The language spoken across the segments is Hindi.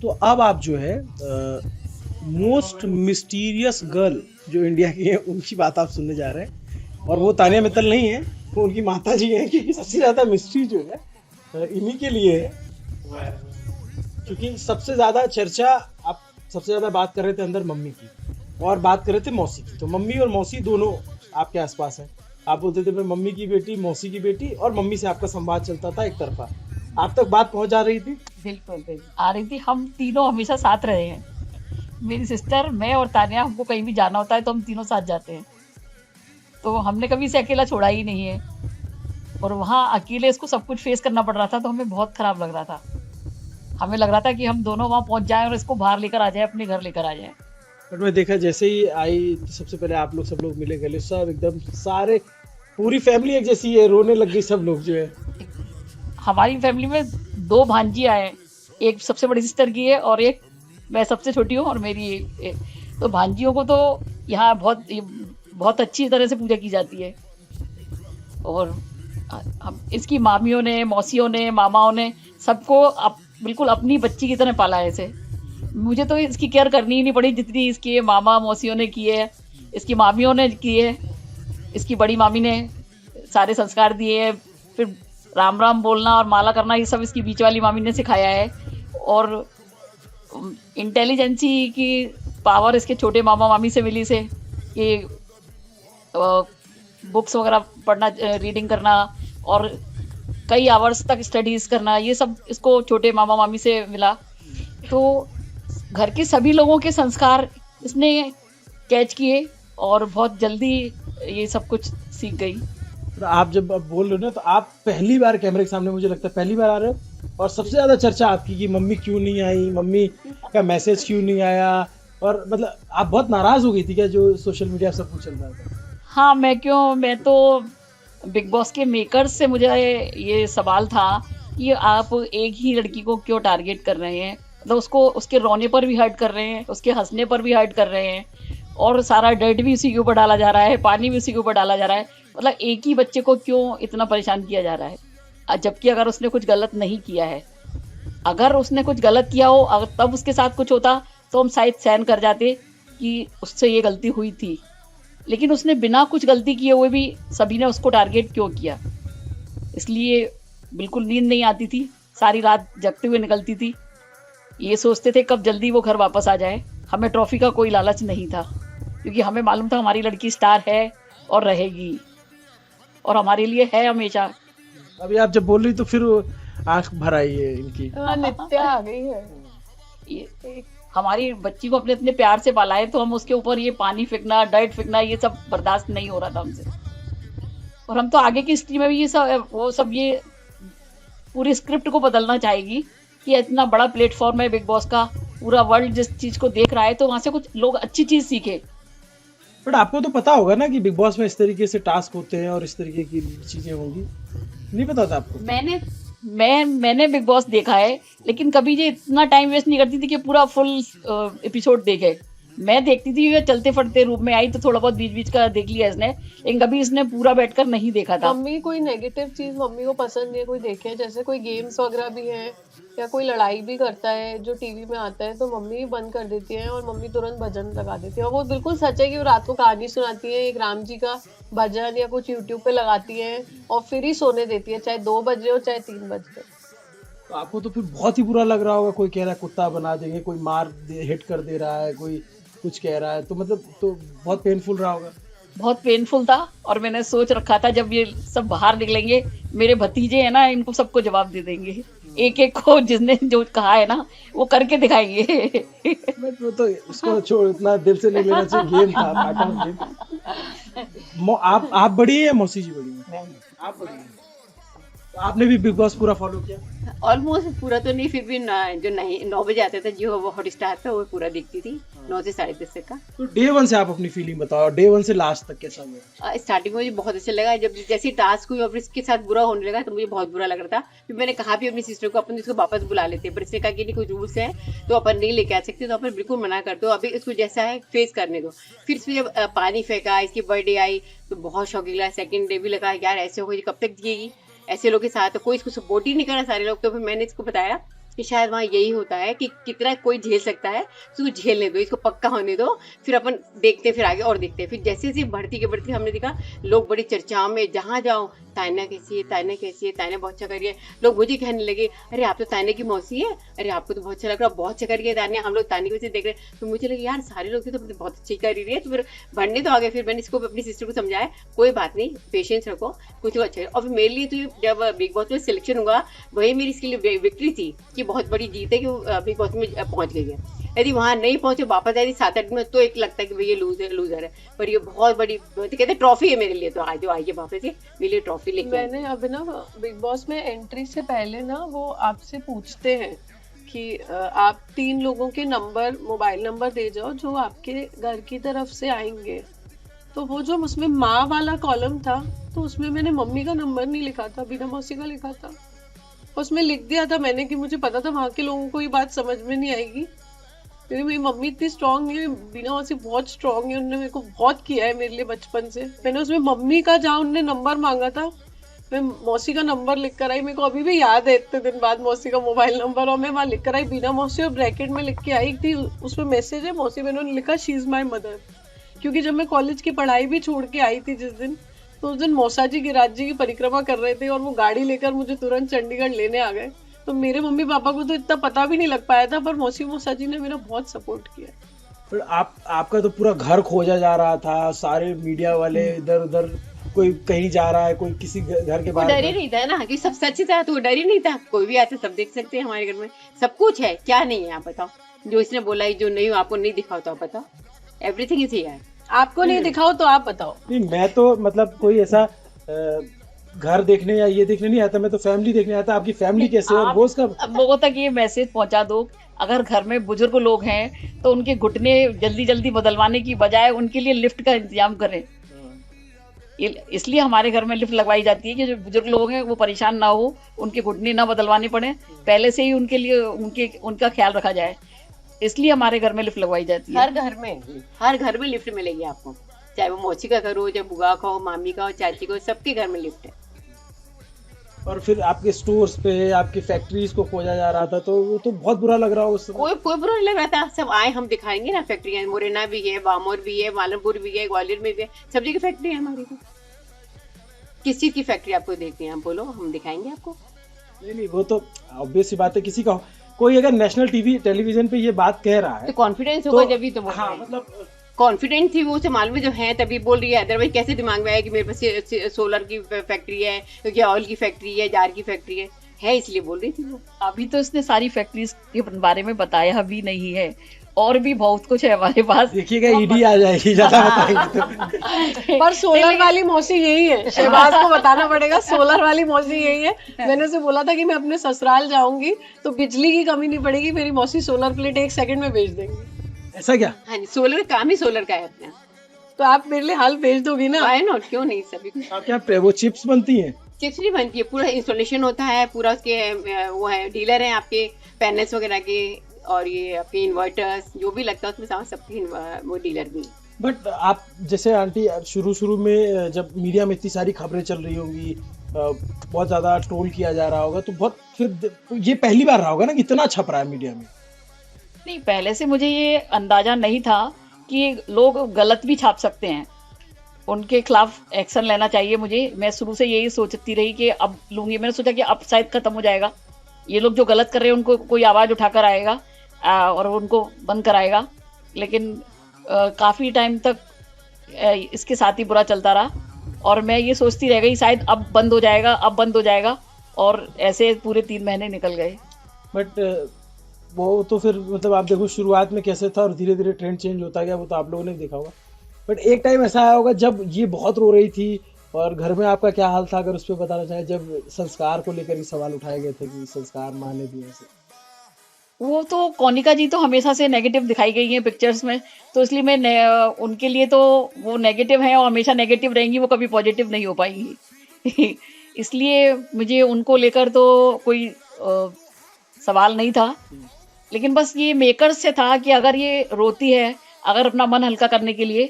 तो अब आप जो है मोस्ट मिस्टीरियस गर्ल जो इंडिया की है उनकी बात आप सुनने जा रहे हैं, और वो तानिया मित्तल नहीं है, वो उनकी माता जी हैं, क्योंकि सबसे ज्यादा मिस्ट्री जो है इन्हीं के लिए है। क्योंकि सबसे ज्यादा चर्चा, आप सबसे ज्यादा बात कर रहे थे अंदर मम्मी की और बात कर रहे थे मौसी की, तो मम्मी और मौसी दोनों आपके आसपास हैं। आप बोलते थे मैं मम्मी की बेटी, मौसी की बेटी, और मम्मी से आपका संवाद चलता था एक तरफा। आप तक बात पहुंच जा रही थी? बिल्कुल बिल्कुल आ रही थी। हम तीनों हमेशा साथ रहे हैं, मेरी सिस्टर, मैं और तानिया। हमको कहीं भी जाना होता है तो हम तीनों साथ जाते हैं, तो हमने कभी इसे अकेला छोड़ा ही नहीं है। और वहाँ अकेले इसको सब कुछ फेस करना पड़ रहा था, तो हमें बहुत खराब लग रहा था। हमें लग रहा था कि हम दोनों वहाँ पहुँच जाएं और इसको बाहर लेकर आ जाए, अपने घर लेकर आ जाए। बट मैं देखा जैसे ही आई तो सबसे पहले आप लोग सब लोग मिले गले, सब एकदम सारे, पूरी फैमिली एक जैसी है, रोने लग गई सब लोग जो है। हमारी फैमिली में 2 भांजियाँ हैं, एक सबसे बड़ी सिस्टर की है और एक मैं सबसे छोटी हूँ और मेरी एक। तो भांजियों को तो यहाँ बहुत अच्छी तरह से पूजा की जाती है। और हम इसकी मामियों ने, मौसियों ने, मामाओं ने सबको बिल्कुल अपनी बच्ची की तरह पाला है इसे। मुझे तो इसकी केयर करनी ही नहीं पड़ी जितनी इसकी मामा मौसियों ने की है, इसकी मामियों ने की है। इसकी बड़ी मामी ने सारे संस्कार दिए हैं, फिर राम राम बोलना और माला करना ये सब इसकी बीच वाली मामी ने सिखाया है। और इंटेलिजेंसी की पावर इसके छोटे मामा मामी से मिली से, कि बुक्स वगैरह पढ़ना, रीडिंग करना और कई आवर्स तक स्टडीज करना, ये सब इसको छोटे मामा मामी से मिला। तो घर के सभी लोगों के संस्कार इसने कैच किए और बहुत जल्दी ये सब कुछ सीख गई। तो आप जब अब बोल रहे हो ना, तो आप पहली बार कैमरे के सामने, मुझे लगता है पहली बार आ रहे हो, और सबसे ज्यादा चर्चा आपकी कि मम्मी क्यों नहीं आई, मम्मी का मैसेज क्यों नहीं आया, और मतलब आप बहुत नाराज हो गई थी क्या जो सोशल मीडिया सब कुछ चल रहा था? हाँ, मैं तो बिग बॉस के मेकर्स से मुझे ये सवाल था कि आप एक ही लड़की को क्यों टारगेट कर रहे हैं, मतलब उसको उसके रोने पर भी हर्ट कर रहे हैं, उसके हंसने पर भी हर्ट कर रहे हैं, और सारा डर्ट भी उसी के ऊपर डाला जा रहा है, पानी भी उसी के ऊपर डाला जा रहा है। मतलब एक ही बच्चे को क्यों इतना परेशान किया जा रहा है, जबकि अगर उसने कुछ गलत नहीं किया है। अगर उसने कुछ गलत किया हो, अगर तब उसके साथ कुछ होता तो हम शायद सहन कर जाते कि उससे ये गलती हुई थी, लेकिन उसने बिना कुछ गलती किए हुए भी सभी ने उसको टारगेट क्यों किया। इसलिए बिल्कुल नींद नहीं आती थी, सारी रात जगते हुए निकलती थी। ये सोचते थे कब जल्दी वो घर वापस आ जाए। हमें ट्रॉफी का कोई लालच नहीं था, क्योंकि हमें मालूम था हमारी लड़की स्टार है और रहेगी, और हमारे लिए है हमेशा। अभी आप जब बोल रही तो फिर आंख भर आई है इनकी। नित्या आ गई है। ये हमारी बच्ची को अपने इतने प्यार से पाला है, तो हम उसके ऊपर ये पानी फेंकना, डर्ट फेंकना, ये सब बर्दाश्त नहीं हो रहा था हमसे। और हम तो आगे की हिस्ट्री में भी ये पूरी स्क्रिप्ट को बदलना चाहेगी कि इतना बड़ा प्लेटफॉर्म है बिग बॉस का, पूरा वर्ल्ड जिस चीज को देख रहा है, तो वहां से कुछ लोग अच्छी चीज सीखे। बट आपको तो पता होगा ना कि बिग बॉस में इस तरीके से टास्क होते हैं और इस तरीके की चीजें होंगी, नहीं पता था आपको? मैंने बिग बॉस देखा है, लेकिन कभी ये इतना टाइम वेस्ट नहीं करती थी कि पूरा फुल एपिसोड देखे। मैं देखती थी ये चलते फिरते रूप में आई तो थोड़ा बहुत बीच बीच का देख लिया इसने, लेकिन कभी इसने पूरा बैठकर नहीं देखा था। मम्मी कोई नेगेटिव चीज मम्मी को पसंद नहीं है कोई देखे, जैसे कोई गेम्स वगैरह भी है या कोई लड़ाई भी करता है जो टीवी में आता है, तो मम्मी बंद कर देती है और मम्मी तुरंत भजन लगा देती है। और वो बिल्कुल सच है कि वो रात को कहानी सुनाती है, एक राम जी का भजन या कुछ यूट्यूब पे लगाती है और फिर ही सोने देती है, चाहे 2 बज रहे हो चाहे 3 बज रहे। तो आपको तो फिर बहुत ही बुरा लग रहा होगा, कोई कह रहा है कुत्ता बना देंगे, कोई हिट कर दे रहा है, कोई कुछ कह रहा है, तो मतलब तो बहुत पेनफुल रहा होगा। बहुत पेनफुल था, और मैंने सोच रखा था जब ये सब बाहर निकलेंगे, मेरे भतीजे हैं ना, इनको सबको जवाब दे देंगे, एक एक को जिसने जो कहा है ना वो करके दिखाएंगे। बट वो तो उसको छोड़, इतना दिल से नहीं लेना चाहिए, गेम था, पार्ट ऑफ गेम। आप बड़ी है या मौसी जी बड़ी है? आप बड़ी है। तो आपने भी बिग बॉस पूरा फॉलो किया? ऑलमोस्ट पूरा तो नहीं, फिर भी जो 9 बजे आता था जो वो हॉटस्टार पे, वो पूरा देखती थी 9 से 10:30 तक का। तो डे 1 से आप अपनी फीलिंग बताओ, डे 1 से लास्ट तक कैसा हुआ? स्टार्टिंग में मुझे बहुत अच्छा लगा, जब जैसे टास्क हुई और इसके साथ बुरा होने लगा तो मुझे बहुत बुरा लग रहा था। फिर मैंने कहा भी अपनी सिस्टर को अपन इसको वापस बुला लेते, पर इसने कहा कि नहीं, कुछ रूल्स है तो अपन नहीं लेके आ सकते, तो अपन बिल्कुल मना कर दो, अभी इसको जैसा है फेस करने दो। फिर इसमें जब पानी फेंका, इसकी बर्थडे आई तो बहुत शौक लगा। सेकेंड डे भी लगा यार ऐसे होगी कब तक जिएगी, ऐसे लोग के साथ तो कोई इसको सपोर्ट ही नहीं कर रहा सारे लोग। तो फिर मैंने इसको बताया कि शायद वहाँ यही होता है कि कितना कोई झेल सकता है, तो झेलने दो, इसको पक्का होने दो, फिर अपन देखते फिर आगे और देखते हैं। फिर जैसे जैसे बढ़ती के बढ़ती हमने देखा लोग बड़ी चर्चाओं में, जहाँ जाओ ताइना कैसी है, ताइना कैसी है, ताइना बहुत अच्छा कर रही है। लोग मुझे कहने लगे अरे आप तो ताइना की मौसी है, अरे आपको तो बहुत अच्छा लग रहा है, बहुत अच्छा कर रही है ताइना, हम लोग ताइना की वजह से देख रहे हैं। तो मुझे लगा यार सारे लोग तो बहुत अच्छी कर रही है, तो फिर बढ़ने तो आ गए। फिर मैंने इसको अपनी सिस्टर को समझाया कोई बात नहीं, पेशेंस रखो, कुछ लोग अच्छे। और फिर मेरे लिए तो जब बिग बॉस में सिलेक्शन हुआ वही मेरी इसके लिए विक्ट्री थी कि बहुत बड़ी जीत है कि वो बिग बॉस में पहुंच गई है। यदि वहां नहीं पहुंचे, वापस आई 7-8 में, तो एक लगता है कि भाई ये लूजर है। पर ये बहुत बड़ी तो कहते ट्रॉफी है मेरे लिए, तो आज जो आई है वापस से मेरे लिए ट्रॉफी लेके मैंने अब ना बिग बॉस में एंट्री से पहले ना वो आपसे पूछते हैं कि आप 3 लोगों के नंबर, मोबाइल नंबर दे जाओ जो आपके घर की तरफ से आएंगे। तो वो जो उसमें माँ वाला कॉलम था, तो उसमें मैंने मम्मी का नंबर नहीं लिखा था, बीना मौसी का लिखा था। उसमें लिख दिया था मैंने कि मुझे पता था वहां के लोगों को ये बात समझ में नहीं आएगी, क्योंकि मेरी मम्मी इतनी स्ट्रांग है, बीना मौसी बहुत स्ट्रांग है, उन्होंने मेरे को बहुत किया है मेरे लिए बचपन से। मैंने उसमें मम्मी का जहाँ उन्होंने नंबर मांगा था, मैं मौसी का नंबर लिख कर आई। मेरे को अभी भी याद है इतने दिन बाद मौसी का मोबाइल नंबर, और मैं वहाँ लिख कर आई बीना मौसी, और ब्रैकेट में लिख के आई थी, उसमें मैसेज है मौसी, मैंने लिखा शी इज माई मदर। क्योंकि जब मैं कॉलेज की पढ़ाई भी छोड़ के आई थी जिस दिन, तो उस दिन मौसा जी गिरिराज जी की परिक्रमा कर रहे थे और वो गाड़ी लेकर मुझे तुरंत चंडीगढ़ लेने आ गए। तो मेरे मम्मी पापा को तो इतना पता भी नहीं लग पाया था, पर मौसा जी ने मेरा बहुत सपोर्ट किया। पर आपका तो पूरा घर खोजा जा रहा था, सारे मीडिया वाले इधर उधर, कोई कहीं जा रहा है, कोई किसी घर के बाहर। डर ही नहीं था ना कि सब सच था, तो डर ही नहीं था। कोई भी आता सब देख सकते हैं, हमारे घर में सब कुछ है, क्या नहीं है आप बताओ। जो इसने बोला है जो नहीं आपको नहीं दिखाओ तो आप बताओ, एवरीथिंग इज हियर। आपको नहीं दिखाओ तो आप बताओ। नहीं, मैं तो मतलब कोई ऐसा घर देखने या ये देखने नहीं आता, मैं तो फैमिली देखने आता। आपकी फैमिली कैसे है और वो उसका लोगों तक ये मैसेज पहुंचा दो, अगर घर में बुजुर्ग लोग हैं तो उनके घुटने जल्दी जल्दी बदलवाने की बजाय उनके लिए लिफ्ट का इंतजाम करें। इसलिए हमारे घर में लिफ्ट लगवाई जाती है कि जो बुजुर्ग लोग हैं वो परेशान ना हो, उनके घुटने ना बदलवाने पड़े, पहले से ही उनके लिए उनका ख्याल रखा जाए, इसलिए हमारे घर में लिफ्ट लगवाई जाती है। हर घर में लिफ्ट मिलेगी आपको, चाहे वो मौसी का घर हो, चाहे बुआ का हो, मामी का हो, चाची को, सबके घर में लिफ्ट है। और फिर आपके स्टोर्स पे, आपकी फैक्ट्रीज को खोजा जा रहा था, तो वो तो बहुत बुरा लग रहा हो उस समय। कोई बुरा नहीं लग रहा था। सब आए, हम दिखाएंगे ना फैक्ट्री, मुरैना भी है, बामोर भी है, मालमपुर भी है, ग्वालियर में भी है, सब जगह फैक्ट्री है हमारी। तो किस चीज की फैक्ट्री आपको देखनी है, आप बोलो, हम दिखाएंगे आपको। नहीं, वो तो ऑब्वियस सी बात है। किसी का कोई अगर नेशनल टेलीविजन पे ये बात कह रहा है तो कॉन्फिडेंस होगा जब भी तो हाँ, मतलब कॉन्फिडेंट थी वो, उसे मालूम है जो है तभी बोल रही है। अदरवाइज कैसे दिमाग में आया कि मेरे पास सोलर की फैक्ट्री है, क्योंकि ऑयल की फैक्ट्री है, जार की फैक्ट्री है, इसलिए बोल रही थी वो। अभी तो इसने सारी फैक्ट्रीज के बारे में बताया भी नहीं है, और भी बहुत कुछ है हमारे पास। देखिएगा ईडी आ जाएगी ज्यादा बताएंगे तो। पर सोलर वाली मौसी यही है, शहबाज को बताना पड़ेगा, सोलर वाली मौसी यही है। मैंने उसे बोला था कि मैं अपने ससुराल जाऊंगी तो बिजली की कमी नहीं पड़ेगी, मेरी मौसी सोलर प्लेट 1 सेकंड में भेज देंगी। ऐसा क्या? हाँ जी, सोलर काम ही सोलर का है अपना। तो आप मेरे लिए हाल भेज दोगी ना? वाई नॉट, क्यों नहीं, सभी कुछ। आप क्या वो चिप्स बनती हैं? चिप्स नहीं बनती है, पूरा इंस्टॉलेशन होता है, पूरा उसके वो है, डीलर हैं आपके पैनल्स वगैरह के, और ये आपके इन्वर्टर्स जो भी लगता है उसमें सबके वो डीलर भी। बट आप जैसे आंटी शुरू में जब मीडिया में इतनी सारी खबरें चल रही होंगी, बहुत ज्यादा ट्रोल किया जा रहा होगा, तो बहुत फिर ये पहली बार रहा होगा ना कि इतना छप रहा है मीडिया में? नहीं, पहले से मुझे ये अंदाजा नहीं था कि लोग गलत भी छाप सकते हैं, उनके खिलाफ एक्शन लेना चाहिए मुझे। मैं शुरू से यही सोचती रही कि अब लूंगी। मैंने सोचा कि अब शायद खत्म हो जाएगा, ये लोग जो गलत कर रहे हैं उनको कोई आवाज उठाकर आएगा और उनको बंद कराएगा, लेकिन काफी टाइम तक इसके साथ ही बुरा चलता रहा, और मैं ये सोचती रह गई शायद अब बंद हो जाएगा, अब बंद हो जाएगा, और ऐसे पूरे 3 महीने निकल गए। बट वो तो फिर मतलब आप देखो शुरुआत में कैसे था और धीरे धीरे ट्रेंड चेंज होता गया, वो तो आप लोगों ने देखा होगा। बट एक टाइम ऐसा आया होगा जब ये बहुत रो रही थी, और घर में आपका क्या हाल था, अगर उस पर बताना चाहे, जब संस्कार को लेकर ही सवाल उठाए गए थे कि संस्कार माँ ने दिए ऐसे? वो तो कोनिका जी तो हमेशा से नेगेटिव दिखाई गई हैं पिक्चर्स में, तो इसलिए मैं उनके लिए तो वो नेगेटिव हैं और हमेशा नेगेटिव रहेंगी, वो कभी पॉजिटिव नहीं हो पाएंगी। इसलिए मुझे उनको लेकर तो कोई सवाल नहीं था, लेकिन बस ये मेकर्स से था कि अगर ये रोती है, अगर अपना मन हल्का करने के लिए,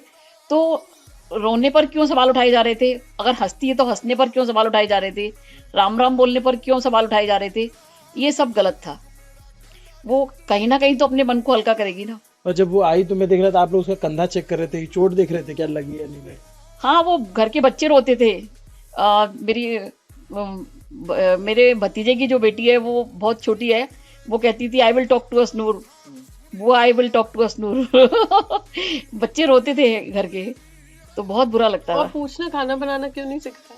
तो रोने पर क्यों सवाल उठाए जा रहे थे, अगर हंसती है तो हंसने पर क्यों सवाल उठाए जा रहे थे, राम राम बोलने पर क्यों सवाल उठाए जा रहे थे, ये सब गलत था। वो कहीं ना कहीं तो अपने मन को हल्का करेगी ना। और जब वो आई तो मैं देख रहा था आप लोग उसका कंधा चेक कर रहे थे, चोट देख रहे थे क्या लगी या नहीं लगी? हाँ, वो घर के बच्चे रोते थे। मेरे भतीजे की जो बेटी है वो बहुत छोटी है, वो कहती थी आई विल टॉक टू अस-नूर, वो आई विल टॉक टू अस-नूर। बच्चे रोते थे घर के, तो बहुत बुरा लगता और था। पूछना खाना बनाना क्यों नहीं सिखाया?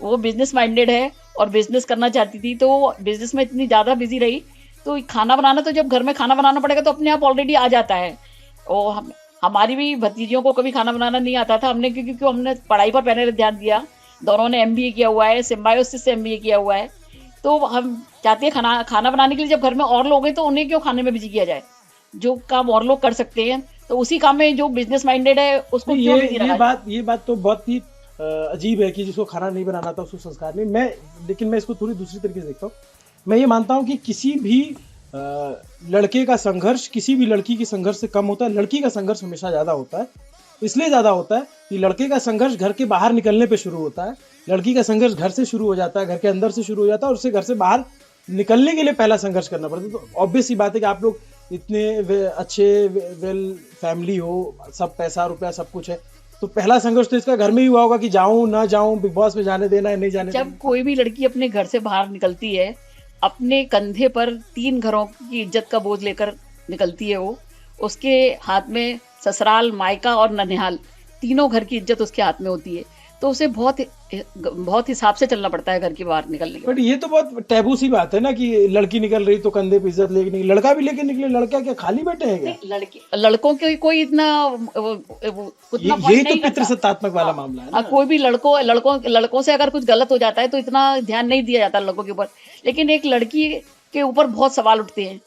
वो बिजनेस माइंडेड है और बिजनेस करना चाहती थी, तो वो बिजनेस में इतनी ज्यादा बिजी रही, तो खाना बनाना तो जब घर में खाना बनाना पड़ेगा तो अपने आप ऑलरेडी आ जाता है। और हमारी भी भतीजियों को कभी खाना बनाना नहीं आता था, हमने क्योंकि हमने पढ़ाई पर पहले ध्यान दिया, दोनों ने MBA किया हुआ है, सिम्बायोसिस से MBA किया हुआ है, तो हम चाहते हैं खाना बनाने के लिए जब घर में और लोग हैं तो उन्हें क्यों खाने में बिजी किया जाए, जो काम और लोग कर सकते हैं तो उसी काम में जो बिजनेस माइंडेड है उसको क्यों बिजी रखा जाए? ये बात तो बहुत ही अजीब है कि जिसको खाना नहीं बनाना था उसको संस्कार नहीं। लेकिन मैं इसको थोड़ी दूसरी तरीके से देखता हूँ। मैं ये मानता हूँ कि किसी भी लड़के का संघर्ष किसी भी लड़की के संघर्ष से कम होता है। लड़की का संघर्ष हमेशा ज्यादा होता है, इसलिए ज्यादा होता है कि लड़के का संघर्ष घर के बाहर निकलने पे शुरू होता है, लड़की का संघर्ष घर से शुरू हो जाता है, घर के अंदर से शुरू हो जाता है, और उसे घर से बाहर निकलने के लिए पहला संघर्ष करना पड़ता है। तो ऑब्वियस सी बात है कि आप लोग इतने अच्छे वेल फैमिली हो, सब पैसा रुपया सब कुछ है, तो पहला संघर्ष तो इसका घर में ही हुआ होगा कि जाऊं ना जाऊं, बिग बॉस में जाने देना है नहीं जाने देना। जब कोई भी लड़की अपने घर से बाहर निकलती है, अपने कंधे पर 3 घरों की इज्जत का बोझ लेकर निकलती है, वो उसके हाथ में ससुराल, मायका और ननिहाल तीनों घर की इज्जत उसके हाथ में होती है, तो उसे बहुत हिसाब से चलना पड़ता है घर के बाहर निकलने के। बट ये तो बहुत टैबू सी बात है ना कि लड़की निकल रही तो कंधे पे इज्जत लेके निकली, लड़का भी लेके निकले। लड़का क्या खाली बैठे हैं क्या? लड़कों के कोई इतना उतना यही तो पितृसत्तात्मक वाला मामला है ना। कोई भी लड़कों से अगर कुछ गलत हो जाता है तो इतना ध्यान नहीं दिया जाता लड़कों के ऊपर, लेकिन एक लड़की के ऊपर बहुत सवाल उठते हैं।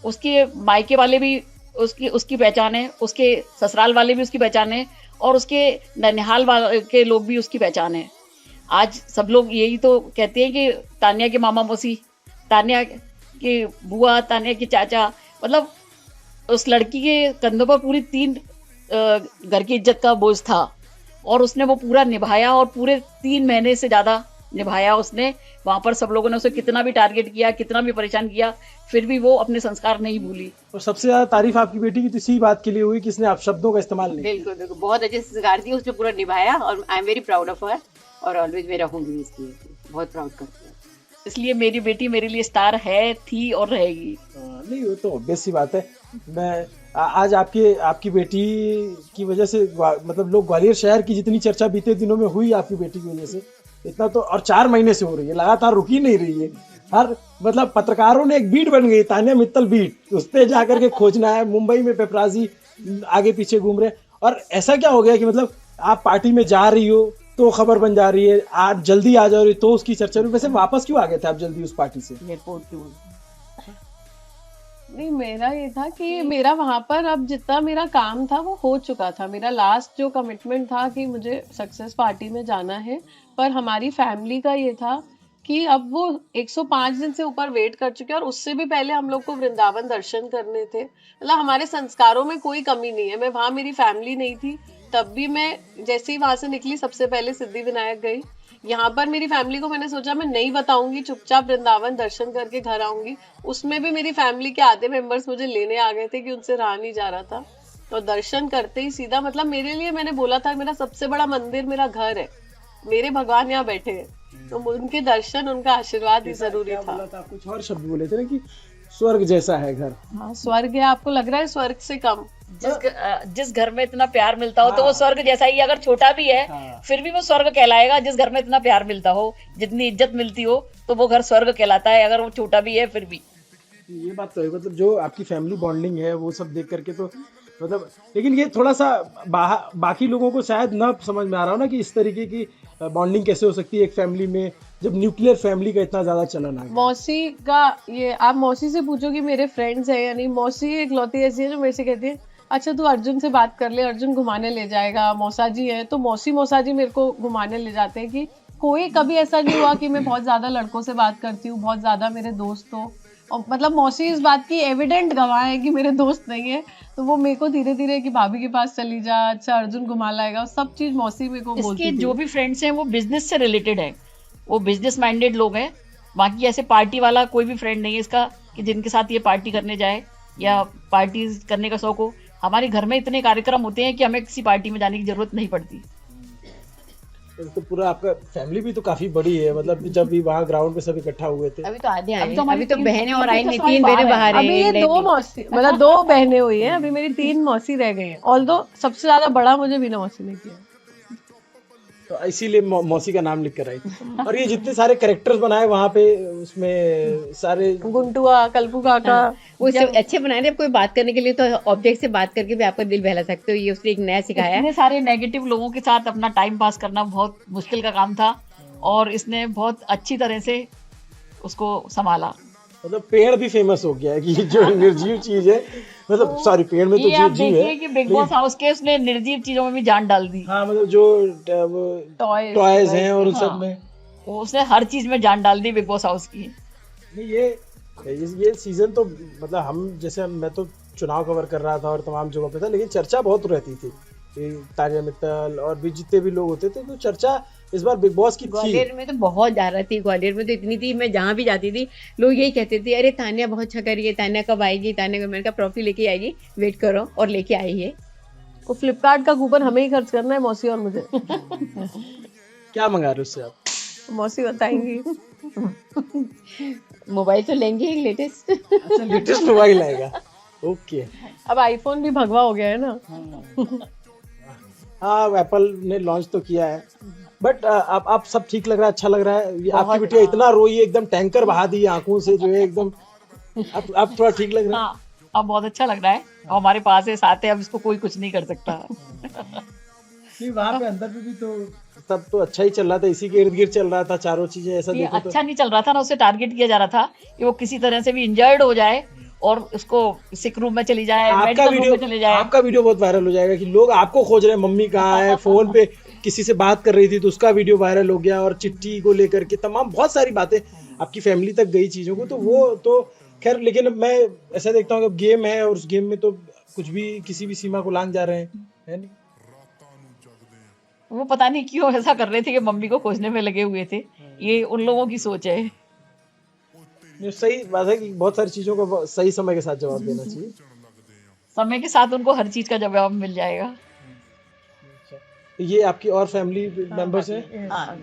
उसके मायके वाले भी उसकी पहचान है, उसके ससुराल वाले भी उसकी पहचान है, और उसके ननिहाल के लोग भी उसकी पहचान है। आज सब लोग यही तो कहते हैं कि तानिया के मामा मौसी, तानिया के बुआ, तानिया के चाचा, मतलब उस लड़की के कंधों पर पूरी 3 घर की इज्जत का बोझ था, और उसने वो पूरा निभाया, और पूरे 3 महीने से ज्यादा निभाया उसने। वहां पर सब लोगों ने उसे कितना भी टारगेट किया, कितना भी परेशान किया, फिर भी वो अपने संस्कार नहीं भूली। और सबसे ज्यादा तारीफ आपकी बेटी की तो इसी बात के लिए हुई कि इसने आप शब्दों का इस्तेमाल नहीं। बिल्कुल बिल्कुल, बहुत अच्छे संस्कार दिए, उसने पूरा निभाया, और I am very proud of her, और ऑलवेज मैं रहूंगी इसकी, बहुत प्राउड करती हूँ। इसलिए मेरी बेटी मेरे लिए स्टार है, थी और रहेगी। नहीं, वो तो ऑब्वियस सी बात है। मैं आज आपकी बेटी की वजह से मतलब लोग ग्वालियर शहर की जितनी चर्चा बीते दिनों में हुई आपकी बेटी की वजह से, इतना तो, और 4 महीने से हो रही है, लगातार रुकी नहीं रही है। हर मतलब पत्रकारों ने एक बीट बन गई, तानिया मित्तल बीट, उस पे जाकर के खोजना है। मुंबई में पेपराजी आगे पीछे घूम रहे, और ऐसा क्या हो गया कि मतलब आप पार्टी में जा रही हो तो खबर बन जा रही है, आप जल्दी आ जा रही तो उसकी चर्चा। वैसे वापस क्यों आ गए थे आप जल्दी उस पार्टी से? एयरपोर्ट क्यों? नहीं, मेरा ये था कि मेरा वहां पर अब जितना मेरा काम था वो हो चुका था। मेरा लास्ट जो कमिटमेंट था कि मुझे सक्सेस पार्टी में जाना है, पर हमारी फैमिली का ये था कि अब वो 105 दिन से ऊपर वेट कर चुके हैं, और उससे भी पहले हम लोग को वृंदावन दर्शन करने थे। मतलब हमारे संस्कारों में कोई कमी नहीं है। मैं वहां, मेरी फैमिली नहीं थी, तब भी मैं जैसे ही वहां से निकली सबसे पहले सिद्धि विनायक गई। यहाँ पर मेरी फैमिली को मैंने सोचा मैं नहीं बताऊंगी, चुपचाप वृंदावन दर्शन करके घर आऊंगी। उसमें भी मेरी फैमिली के आधे मेंबर्स मुझे लेने आ गए थे कि उनसे रहा नहीं जा रहा था। तो दर्शन करते ही सीधा, मतलब मेरे लिए, मैंने बोला था मेरा सबसे बड़ा मंदिर मेरा घर है, मेरे भगवान यहाँ बैठे हैं, तो उनके दर्शन, उनका आशीर्वाद ही जरूरी था। आप कुछ और शब्द बोले थे ना कि स्वर्ग जैसा है घर। हाँ, स्वर्ग है। आपको लग रहा है स्वर्ग से कम? जिस घर में इतना प्यार मिलता हो तो वो स्वर्ग जैसा ही, अगर छोटा भी है फिर भी वो स्वर्ग कहलाएगा। जिस घर में इतना प्यार मिलता हो, जितनी इज्जत मिलती हो, तो वो घर स्वर्ग कहलाता है, अगर वो छोटा भी है फिर भी। ये बात तो है, मतलब जो आपकी फैमिली बॉन्डिंग है वो सब देख करके तो मतलब, लेकिन ये थोड़ा सा बाकी लोगों को शायद ना समझ में आ रहा हो ना कि इस तरीके की बॉन्डिंग कैसे हो सकती है एक फैमिली में, जब न्यूक्लियर फैमिली का इतना ज्यादा चलन आ गया। मौसी का ये, आप मौसी से पूछो कि मेरे फ्रेंड्स हैं या नहीं। मौसी एक लौती ऐसी है जो मेरे से कहती है, अच्छा तू अर्जुन से बात कर ले, अर्जुन घुमाने ले जाएगा। मौसा जी है तो मौसा जी मेरे को घुमाने ले जाते हैं। कि कोई कभी ऐसा नहीं हुआ कि मैं बहुत ज्यादा लड़कों से बात करती हूँ, बहुत ज्यादा मेरे दोस्त हो। और मतलब मौसी इस बात की एविडेंट गवाह है कि मेरे दोस्त नहीं है, तो वो मेरे को धीरे धीरे कि भाभी के पास चली जा, अच्छा अर्जुन घुमा लाएगा, सब चीज मौसी मेरे को बोलती थी। जो भी फ्रेंड्स हैं वो बिजनेस से रिलेटेड है, वो बिजनेस माइंडेड लोग हैं। बाकी ऐसे पार्टी वाला कोई भी फ्रेंड नहीं है इसका। कि जिनके साथ ये पार्टी करने जाए या पार्टी करने का शौक हो। हमारे घर में इतने कार्यक्रम होते हैं कि हमें किसी पार्टी में जाने की जरूरत नहीं पड़ती। तो पूरा आपका फैमिली भी तो काफी बड़ी है, मतलब जब भी वहाँ ग्राउंड पे सब इकट्ठा हुए थे। अभी तो आधे आए अभी तो हैं, हमारी अभी तो तीन- बहनें और आई तीन नहीं, तो हमारी 3 बहनें बाहर बाहर अभी ये हैं। 2 मौसी, मतलब 2 बहनें हुई हैं, अभी मेरी 3 मौसी रह गई हैं। ऑल्दो सबसे ज्यादा बड़ा मुझे मीना मौसी ने किया। तो इसीलिए मौसी का नाम लिख कर आई थी। और ये जितने सारे कैरेक्टर्स बनाए वहाँ पे, उसमें सारे गुंटुआ, कल्पू काका, वो सब अच्छे बनाए थे। अब कोई बात करने के लिए तो ऑब्जेक्ट से बात करके भी आपका दिल बहला सकते हो, ये उसने एक नया सिखाया है। इतने सारे नेगेटिव लोगों के साथ अपना टाइम पास करना बहुत मुश्किल का काम था और इसने बहुत अच्छी तरह से उसको संभाला। मतलब पेड़ भी फेमस हो गया है कि जो निर्जीव चीज है, मतलब सॉरी पेड़ में तो ये आप जीव है। देखिए कि बिग बॉस हाउस के उसने निर्जीव चीजों में भी जान डाल दी। हाँ, मतलब जो टॉयज टॉयज हैं और उन हाँ। सब में वो उसने हर चीज में जान डाल दी बिग बॉस हाउस की। नहीं, ये सीजन तो मतलब हम जैसे मैं तो चुनाव कवर कर रहा था और तमाम जगहों पे था, लेकिन चर्चा बहुत रहती थी कि तानिया मित्तल और भी जितने भी लोग होते थे, तो चर्चा इस बार बिग बॉस की थी। ग्वालियर में तो बहुत ज्यादा थी, ग्वालियर में तो इतनी थी, मैं जहाँ भी जाती थी लोग यही कहते थे, अरे तानिया बहुत अच्छा कर रही है, तानिया कब आएगी, तानिया मैंने कहा ट्रॉफी लेके आएगी, वेट करो, और लेके आई है। को फ्लिपकार्ट का कूपन हमें ही खर्च करना है, मौसी और मुझे। क्या मंगा रहे हो उससे आप? मौसी बताएंगी। मोबाइल तो लेंगे एक लेटेस्ट। अच्छा, लेटेस्ट मोबाइल आएगा, ओके। अब आईफोन भी भगवा हो गया है ना। हाँ, एप्पल ने लॉन्च तो किया है, बट आप सब ठीक लग रहा है, अच्छा लग रहा है। ये आपकी बिटिया इतना रोई है, एकदम टैंकर बहा दी आंखों से, जो है एकदम। अब थोड़ा ठीक लग रहा है। हाँ, अब बहुत अच्छा लग रहा है। और हमारे पास है, साथ है, अब इसको कोई कुछ नहीं कर सकता। नहीं, वहाँ पे अंदर पे भी तो तब तो अच्छा ही चल रहा था, इसी के इर्द गिर्द चल रहा था चारों चीजें, ऐसा ये देखो अच्छा नहीं चल रहा था ना, उसे टारगेट किया जा रहा था कि वो किसी तरह से भी इंजर्ड हो जाए और उसको सिक रूम में चली जाए, मेडिकल रूम में चले जाए। आपका वीडियो बहुत वायरल हो जाएगा कि लोग आपको खोज रहे हैं, मम्मी कहाँ है, फोन पे किसी से बात कर रही थी तो उसका वीडियो वायरल हो गया, और चिट्ठी को लेकर के तमाम बहुत सारी बातें आपकी फैमिली तक गई चीजों को, तो वो तो खैर। लेकिन मैं ऐसा देखता हूँ कि अब गेम है और उस गेम में तो कुछ भी किसी भी सीमा को लांघ जा रहे हैं, है नहीं? वो पता नहीं क्यों ऐसा कर रहे थे कि मम्मी को खोजने में लगे हुए थे। ये उन लोगों की सोच है। ये सही बात है कि बहुत सारी चीजों को सही समय के साथ जवाब देना चाहिए। समय के साथ उनको हर चीज का जवाब मिल जाएगा। ये आपकी और फैमिली मेंबर्स हैं? हाँ,